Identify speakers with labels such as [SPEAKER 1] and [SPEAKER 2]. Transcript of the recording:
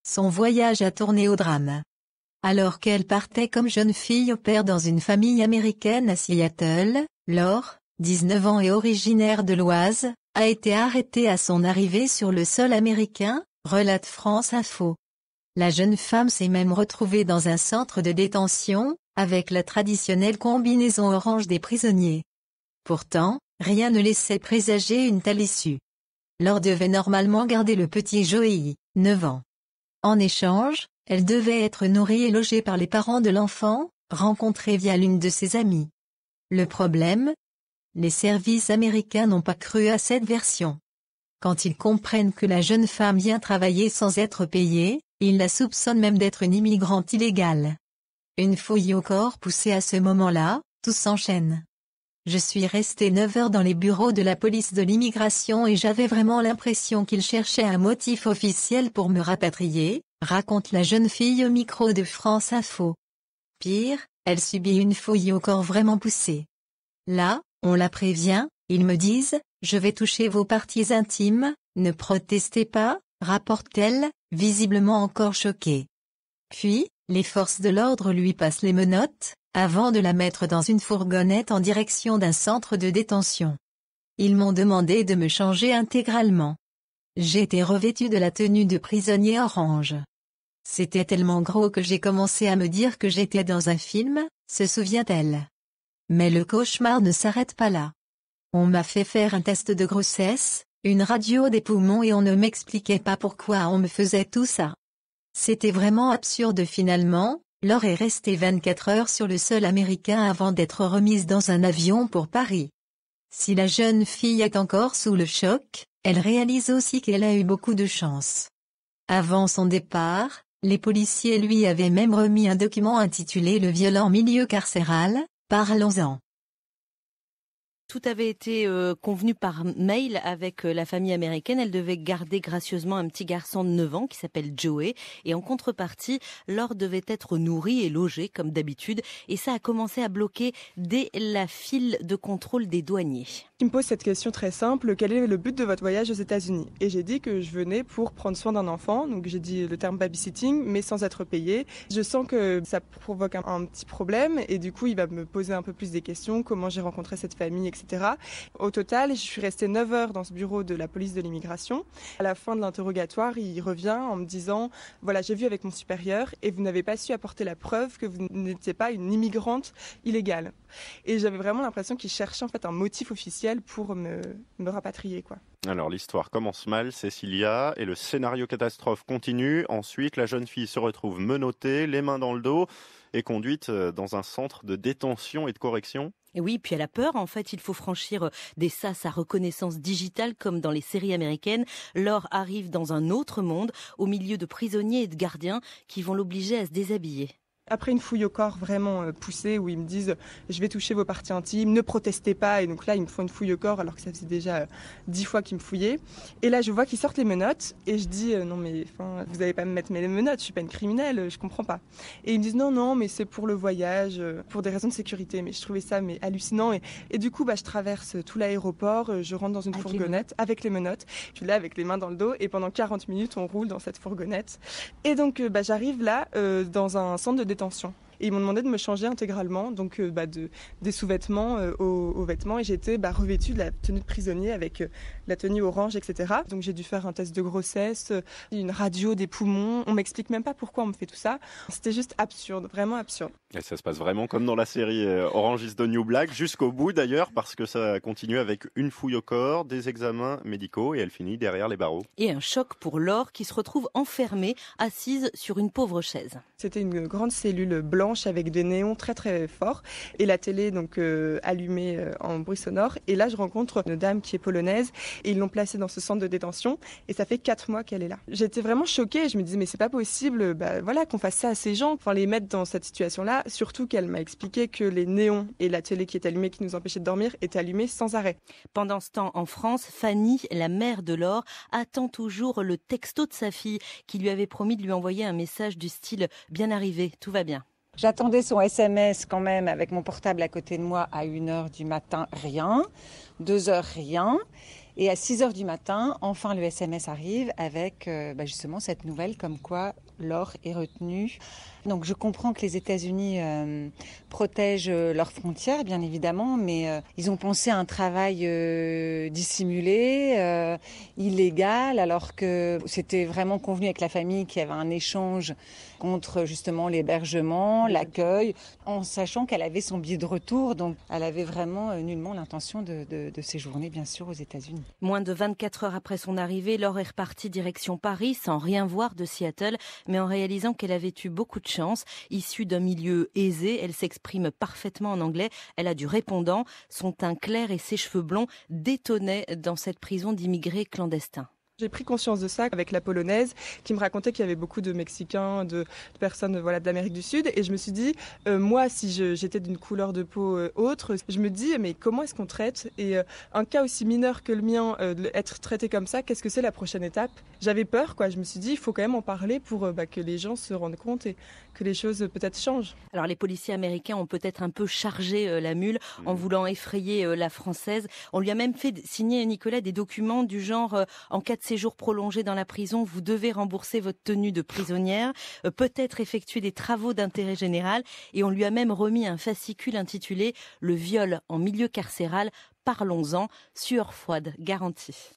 [SPEAKER 1] son voyage a tourné au drame. Alors qu'elle partait comme jeune fille au pair dans une famille américaine à Seattle, Laure, 19 ans et originaire de l'Oise, a été arrêtée à son arrivée sur le sol américain, relate France Info. La jeune femme s'est même retrouvée dans un centre de détention, avec la traditionnelle combinaison orange des prisonniers. Pourtant, rien ne laissait présager une telle issue. Laure devait normalement garder le petit Joey, 9 ans. En échange, elle devait être nourrie et logée par les parents de l'enfant, rencontrés via l'une de ses amies. Le problème ? Les services américains n'ont pas cru à cette version. Quand ils comprennent que la jeune femme vient travailler sans être payée, ils la soupçonnent même d'être une immigrante illégale. Une fouille au corps poussée à ce moment-là, tout s'enchaîne. Je suis restée 9 heures dans les bureaux de la police de l'immigration et j'avais vraiment l'impression qu'ils cherchaient un motif officiel pour me rapatrier, raconte la jeune fille au micro de France Info. Pire, elle subit une fouille au corps vraiment poussée. Là, on la prévient, ils me disent, je vais toucher vos parties intimes, ne protestez pas, rapporte-t-elle, visiblement encore choquée. Puis, les forces de l'ordre lui passent les menottes, avant de la mettre dans une fourgonnette en direction d'un centre de détention. Ils m'ont demandé de me changer intégralement. J'ai été revêtue de la tenue de prisonnier orange. C'était tellement gros que j'ai commencé à me dire que j'étais dans un film, se souvient-elle. Mais le cauchemar ne s'arrête pas là. On m'a fait faire un test de grossesse, une radio des poumons et on ne m'expliquait pas pourquoi on me faisait tout ça. C'était vraiment absurde finalement. Laure est restée 24 heures sur le sol américain avant d'être remise dans un avion pour Paris. Si la jeune fille est encore sous le choc, elle réalise aussi qu'elle a eu beaucoup de chance. Avant son départ, les policiers lui avaient même remis un document intitulé « Le violent milieu carcéral », parlons-en.
[SPEAKER 2] Tout avait été convenu par mail avec la famille américaine. Elle devait garder gracieusement un petit garçon de 9 ans qui s'appelle Joey. Et en contrepartie, Laure devait être nourrie et logée comme d'habitude. Et ça a commencé à bloquer dès la file de contrôle des douaniers.
[SPEAKER 3] Il me pose cette question très simple, quel est le but de votre voyage aux États-Unis? Et j'ai dit que je venais pour prendre soin d'un enfant, donc j'ai dit le terme babysitting, mais sans être payé. Je sens que ça provoque un petit problème et du coup il va me poser un peu plus des questions, comment j'ai rencontré cette famille, etc. Au total, je suis restée 9 heures dans ce bureau de la police de l'immigration. À la fin de l'interrogatoire, il revient en me disant, voilà, j'ai vu avec mon supérieur et vous n'avez pas su apporter la preuve que vous n'étiez pas une immigrante illégale. Et j'avais vraiment l'impression qu'il cherchait en fait un motif officiel pour me rapatrier, quoi.
[SPEAKER 4] Alors l'histoire commence mal, Cécilia, et le scénario catastrophe continue. Ensuite, la jeune fille se retrouve menottée, les mains dans le dos, et conduite dans un centre de détention et de correction.
[SPEAKER 2] Et oui, puis elle a peur. En fait, il faut franchir des sas à reconnaissance digitale comme dans les séries américaines. Laure arrive dans un autre monde, au milieu de prisonniers et de gardiens qui vont l'obliger à se déshabiller.
[SPEAKER 3] Après une fouille au corps vraiment poussée où ils me disent je vais toucher vos parties intimes, ne protestez pas, et donc là ils me font une fouille au corps alors que ça faisait déjà 10 fois qu'ils me fouillaient. Et là je vois qu'ils sortent les menottes et je dis non mais vous n'allez pas me mettre mes menottes, je suis pas une criminelle, je comprends pas. Et ils me disent non mais c'est pour le voyage, pour des raisons de sécurité. Mais je trouvais ça hallucinant et du coup je traverse tout l'aéroport, je rentre dans une fourgonnette avec les menottes, je suis là avec les mains dans le dos et pendant 40 minutes on roule dans cette fourgonnette. Et donc j'arrive là dans un centre de détention. Et ils m'ont demandé de me changer intégralement, donc des sous-vêtements aux vêtements, et j'étais revêtue de la tenue de prisonnier avec la tenue orange, etc. Donc j'ai dû faire un test de grossesse, une radio des poumons. On m'explique même pas pourquoi on me fait tout ça. C'était juste absurde, vraiment absurde.
[SPEAKER 4] Et ça se passe vraiment comme dans la série Orange is the New Black, jusqu'au bout d'ailleurs, parce que ça continue avec une fouille au corps, des examens médicaux, et elle finit derrière les barreaux.
[SPEAKER 2] Et un choc pour Laure qui se retrouve enfermée, assise sur une pauvre chaise.
[SPEAKER 3] C'était une grande cellule blanche avec des néons très très forts et la télé donc allumée en bruit sonore. Et là je rencontre une dame qui est polonaise et ils l'ont placée dans ce centre de détention et ça fait 4 mois qu'elle est là. J'étais vraiment choquée, je me disais mais c'est pas possible qu'on fasse ça à ces gens, les mettre dans cette situation-là, surtout qu'elle m'a expliqué que les néons et la télé qui est allumée qui nous empêchait de dormir étaient allumés sans arrêt.
[SPEAKER 2] Pendant ce temps en France, Fanny, la mère de Laure, attend toujours le texto de sa fille qui lui avait promis de lui envoyer un message du style « Bien arrivé, tout va bien ».
[SPEAKER 5] J'attendais son SMS quand même avec mon portable à côté de moi à 1h du matin, rien. 2h, rien. Et à 6h du matin, enfin le SMS arrive avec justement cette nouvelle comme quoi Laure est retenue. Donc je comprends que les États-Unis protègent leurs frontières, bien évidemment, mais ils ont pensé à un travail dissimulé, illégal, alors que c'était vraiment convenu avec la famille qu'il y avait un échange contre justement l'hébergement, l'accueil, en sachant qu'elle avait son billet de retour, donc elle avait vraiment nullement l'intention de séjourner, bien sûr, aux États-Unis.
[SPEAKER 2] Moins de 24 heures après son arrivée, Laure est repartie direction Paris sans rien voir de Seattle, mais en réalisant qu'elle avait eu beaucoup de chance. Issue d'un milieu aisé, elle s'exprime parfaitement en anglais. Elle a du répondant. Son teint clair et ses cheveux blonds détonnaient dans cette prison d'immigrés clandestins.
[SPEAKER 3] J'ai pris conscience de ça avec la polonaise qui me racontait qu'il y avait beaucoup de Mexicains, de personnes d'Amérique du Sud. Et je me suis dit, moi, si j'étais d'une couleur de peau autre, je me dis, mais comment est-ce qu'on traite ? Et un cas aussi mineur que le mien, être traité comme ça, qu'est-ce que c'est la prochaine étape ? J'avais peur, quoi. Je me suis dit, il faut quand même en parler pour que les gens se rendent compte et que les choses peut-être changent.
[SPEAKER 2] Alors les policiers américains ont peut-être un peu chargé la mule en voulant effrayer la française. On lui a même fait signer, Nicolas, des documents du genre en cas de séjour prolongé dans la prison, vous devez rembourser votre tenue de prisonnière, peut-être effectuer des travaux d'intérêt général, et on lui a même remis un fascicule intitulé « Le viol en milieu carcéral, parlons-en, sueur froide garantie ».